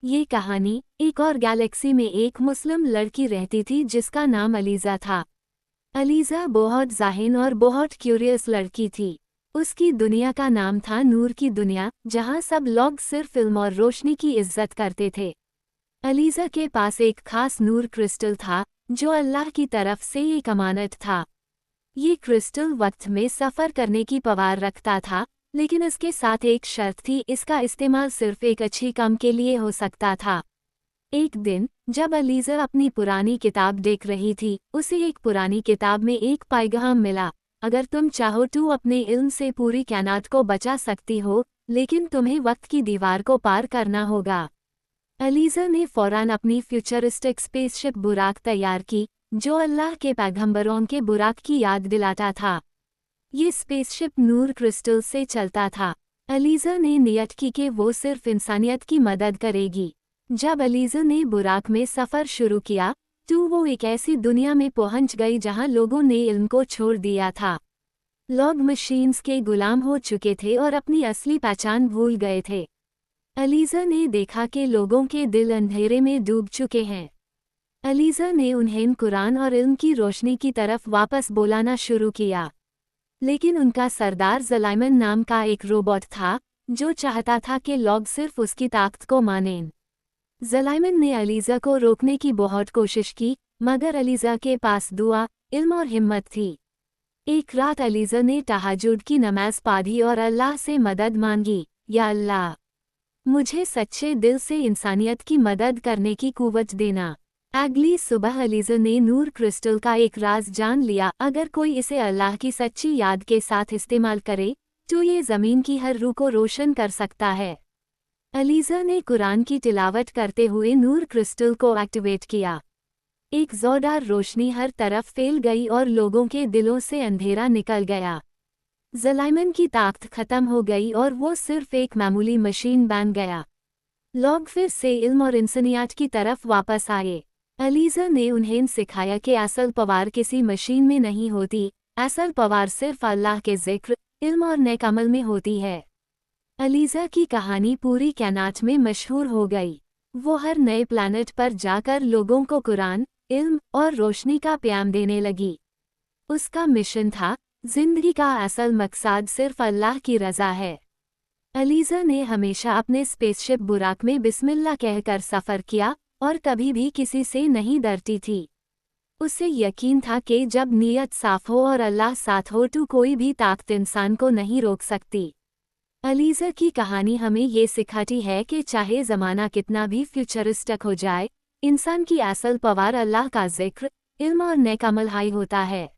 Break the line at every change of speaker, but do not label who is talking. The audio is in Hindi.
ये कहानी एक और गैलेक्सी में एक मुस्लिम लड़की रहती थी जिसका नाम अलीज़ा था। अलीज़ा बहुत ज़ाहिन और बहुत क्यूरियस लड़की थी। उसकी दुनिया का नाम था नूर की दुनिया, जहाँ सब लोग सिर्फ इल्म और रोशनी की इज्जत करते थे। अलीज़ा के पास एक खास नूर क्रिस्टल था जो अल्लाह की तरफ से एक अमानत था। ये क्रिस्टल वक्त में सफ़र करने की पवार रखता था, लेकिन इसके साथ एक शर्त थी, इसका इस्तेमाल सिर्फ एक अच्छी काम के लिए हो सकता था। एक दिन जब अलीज़ा अपनी पुरानी किताब देख रही थी, उसे एक पुरानी किताब में एक पैगाम मिला। अगर तुम चाहो तो अपने इल्म से पूरी कायनात को बचा सकती हो, लेकिन तुम्हें वक्त की दीवार को पार करना होगा। अलीज़ा ने फौरन अपनी फ्यूचरिस्टिक स्पेसशिप बुराक तैयार की, जो अल्लाह के पैगंबरों के बुराक की याद दिलाता था। ये स्पेसशिप नूर क्रिस्टल से चलता था। अलीज़ा ने नियत की कि वो सिर्फ इंसानियत की मदद करेगी। जब अलीज़ा ने बुराक में सफ़र शुरू किया, तो वो एक ऐसी दुनिया में पहुंच गई जहां लोगों ने इल्म को छोड़ दिया था। लोग मशीन्स के गुलाम हो चुके थे और अपनी असली पहचान भूल गए थे। अलीज़ा ने देखा कि लोगों के दिल अंधेरे में डूब चुके हैं। अलीज़ा ने उन्हें कुरान और इल्म की रोशनी की तरफ वापस बुलाना शुरू किया। लेकिन उनका सरदार ज़लाइमन नाम का एक रोबोट था, जो चाहता था कि लोग सिर्फ उसकी ताकत को मानें। ज़लाइमन ने अलीज़ा को रोकने की बहुत कोशिश की, मगर अलीज़ा के पास दुआ, इल्म और हिम्मत थी। एक रात अलीज़ा ने तहज्जुद की नमाज पढ़ी और अल्लाह से मदद मांगी, या अल्लाह, मुझे सच्चे दिल से इंसानियत की मदद करने की कुव्वत देना। अगली सुबह अलीज़ा ने नूर क्रिस्टल का एक राज जान लिया, अगर कोई इसे अल्लाह की सच्ची याद के साथ इस्तेमाल करे, तो ये ज़मीन की हर रूह को रोशन कर सकता है। अलीज़ा ने कुरान की तिलावत करते हुए नूर क्रिस्टल को एक्टिवेट किया। एक जोरदार रोशनी हर तरफ फैल गई और लोगों के दिलों से अंधेरा निकल गया। ज़लाइमन की ताकत खत्म हो गई और वो सिर्फ एक मामूली मशीन बन गया। लोग फिर से इल्म और इंसानियत की तरफ वापस आए। अलीज़ा ने उन्हें सिखाया कि असल पवार किसी मशीन में नहीं होती, असल पवार सिर्फ अल्लाह के ज़िक्र, इल्म और नेक अमल में होती है। अलीज़ा की कहानी पूरी कायनात में मशहूर हो गई। वो हर नए प्लैनेट पर जाकर लोगों को कुरान, इल्म और रोशनी का प्याम देने लगी। उसका मिशन था, जिंदगी का असल मकसद सिर्फ अल्लाह की रज़ा है। अलीज़ा ने हमेशा अपने स्पेसशिप बुराक में बिस्मिल्लाह कहकर सफ़र किया और कभी भी किसी से नहीं डरती थी। उसे यकीन था कि जब नीयत साफ हो और अल्लाह साथ हो तो कोई भी ताकत इंसान को नहीं रोक सकती। अलीज़ा की कहानी हमें ये सिखाती है कि चाहे ज़माना कितना भी फ्यूचरिस्टिक हो जाए, इंसान की असल पवार अल्लाह का ज़िक्र, इल्म और नेक अमल हाई होता है।